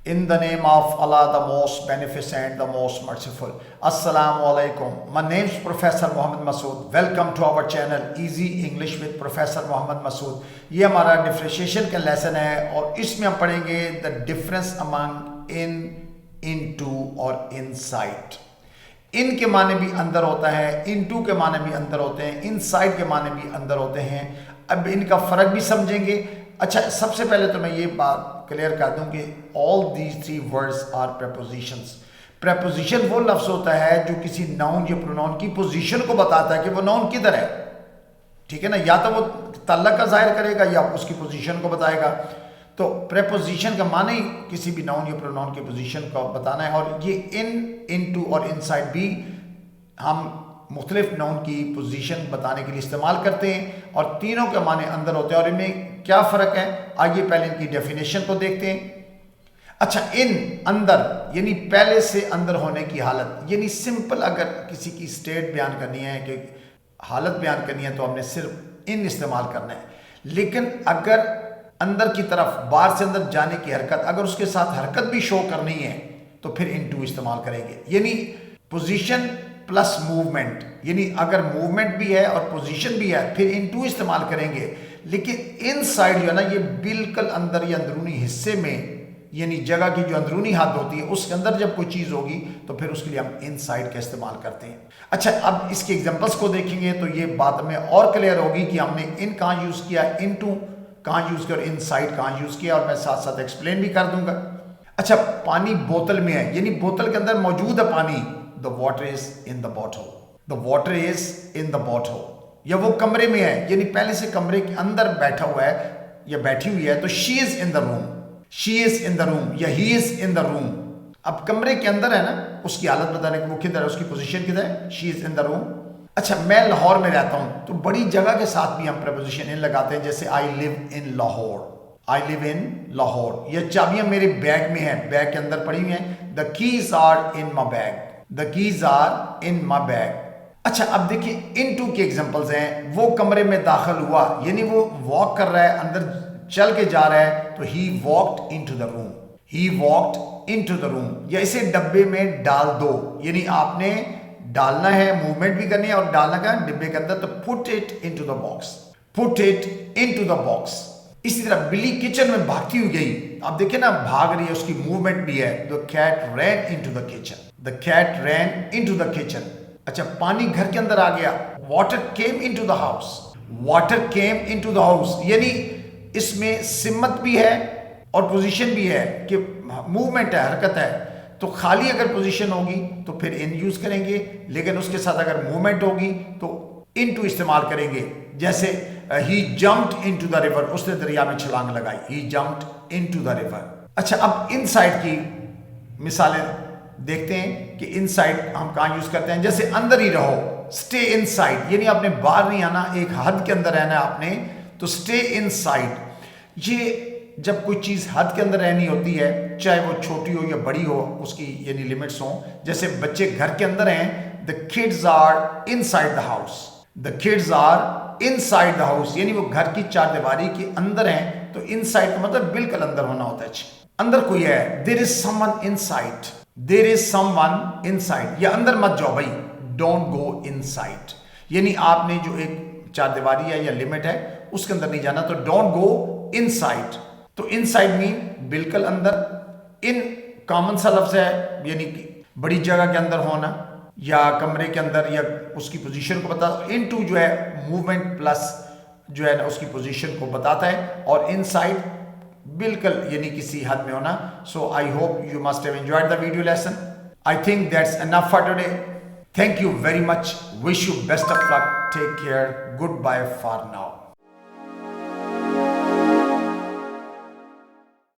In the name of Allah, the most beneficent, the most merciful. Assalamu alaikum. My name is Professor Mohammed Masood. Welcome to our channel Easy English with Professor Mohammed Masood. ये हमारा differentiation का lesson है और इसमें हम पढ़ेंगे the difference among in, into और inside. इन के माने भी अंदर होता है, इनटू के माने भी अंदर होते हैं, इनसाइड के माने भी अंदर होते हैं। अब इनका फ़र्क भी समझेंगे। अच्छा, सबसे पहले तो मैं ये बात क्लियर कर दूं कि all these three words are prepositions. Preposition वो लफ्ज़ होता है जो किसी नाउन या प्रोनाउन की पोजीशन को बताता है कि वो नाउन किधर है, ठीक है ना। या तो वो ताल्लुक का जाहिर करेगा या उसकी पोजीशन को बताएगा। तो प्रेपोजिशन का माने ही किसी भी नाउन या प्रोनाउन की पोजीशन को बताना है। और ये इन, इनटू और इनसाइड भी हम मुख्तलिफ नाउन की पोजीशन बताने के लिए इस्तेमाल करते हैं और तीनों के माने अंदर होते हैं। और इनमें क्या फ़र्क है, आइए पहले इनकी डेफिनेशन को देखते हैं। अच्छा, इन अंदर यानी पहले से अंदर होने की हालत, यानी सिंपल अगर किसी की स्टेट बयान करनी है कि हालत बयान करनी है तो हमने सिर्फ इन इस्तेमाल करना है। लेकिन अगर अंदर की तरफ बाहर से अंदर जाने की हरकत, अगर उसके साथ हरकत भी शो करनी है तो फिर इनटू इस्तेमाल करेंगे। यानी पोजीशन प्लस मूवमेंट, यानी अगर मूवमेंट भी है और पोजीशन भी है फिर इनटू इस्तेमाल करेंगे। लेकिन इनसाइड जो है ना, ये बिल्कुल अंदर या अंदरूनी हिस्से में, यानी जगह की जो अंदरूनी हद होती है उसके अंदर जब कोई चीज़ होगी तो फिर उसके लिए हम इनसाइड का इस्तेमाल करते हैं। अच्छा, अब इसके एग्जांपल्स को देखेंगे तो ये बात में और क्लियर होगी कि हमने इन कहाँ यूज़ किया, इनटू कहाँ यूज़ किया और इनसाइड कहाँ यूज़ किया, और मैं साथ साथ एक्सप्लेन भी कर दूंगा। अच्छा, पानी बोतल में है, यानी बोतल के अंदर मौजूद है पानी। The water is in the bottle, the water is in the bottle. या वो कमरे में है, यानी पहले से कमरे के अंदर बैठा हुआ है या बैठी हुई है तो she is in the room, she is in the room या he is in the room. अब कमरे के अंदर है ना, उसकी हालत बताने की वो किधर है, उसकी पोजीशन किधर है, she is in the room. अच्छा, मैं लाहौर में रहता हूं तो बड़ी जगह के साथ भी हम प्रपोजिशन इन लगाते हैं, जैसे I live in Lahore, I live in Lahore. या चाबियां मेरे बैग में है, बैग के अंदर पड़ी हुई हैं, the keys are in my bag, the keys are in my bag. अच्छा, अब देखिए इनटू के एग्जांपल्स हैं। वो कमरे में दाखिल हुआ, यानी वो वॉक कर रहा है, अंदर चल के जा रहा है तो he walked into the room, he walked into the room. या इसे डब्बे में डाल दो, यानी आपने डालना है, मूवमेंट भी करनी है और डालना का डिब्बे के अंदर, तो put it into the box, put it into the box. इसी तरह बिल्ली किचन में भागती हुई गई, अब देखिए ना भाग रही है, उसकी मूवमेंट भी है। The cat ran into the kitchen, the cat ran into the kitchen. अच्छा, पानी घर के अंदर आ गया, water came into the house, water came into the house. यानी इसमें सिमत भी है और पोजीशन भी है कि मूवमेंट है, हरकत है। तो खाली अगर पोजीशन होगी तो फिर इन यूज करेंगे, लेकिन उसके साथ अगर मूवमेंट होगी तो इनटू इस्तेमाल करेंगे। जैसे ही जंप्ड इनटू द रिवर, उसने दरिया में छलांग लगाई, ही जंप्ड इनटू द रिवर। अच्छा, अब इनसाइड की मिसालें देखते हैं कि इनसाइड हम कहाँ यूज करते हैं। जैसे अंदर ही रहो, स्टे इनसाइड, यानी आपने बाहर नहीं आना, एक हद के अंदर रहना है आपने, तो स्टे इनसाइड। ये जब कोई चीज़ हद के अंदर रहनी होती है, चाहे वो छोटी हो या बड़ी हो, उसकी यानी लिमिट्स हो। जैसे बच्चे घर के अंदर हैं, the kids are inside the house, the kids are inside the house, यानी वो घर की चार दीवारी के अंदर हैं। तो इनसाइड का मतलब बिल्कुल अंदर होना होता है, अंदर कोई है। There is someone inside, there is someone inside, या अंदर मत जाओ भाई, डोंट गो इनसाइड, यानी आपने जो एक चार दीवारी है या लिमिट है उसके अंदर नहीं जाना, तो डोंट गो इनसाइड। तो इनसाइड मीन बिल्कुल अंदर। इन कॉमन सा लफ्ज है, यानी कि बड़ी जगह के अंदर होना या कमरे के अंदर या उसकी पोजीशन को बता। इनटू जो है मूवमेंट प्लस जो है ना उसकी पोजीशन को बताता है, और इनसाइड बिल्कुल यानी किसी हद में होना। So I hope you must have enjoyed the video lesson. I think that's enough for today. Thank you very much, wish you best of luck, take care, goodbye for now.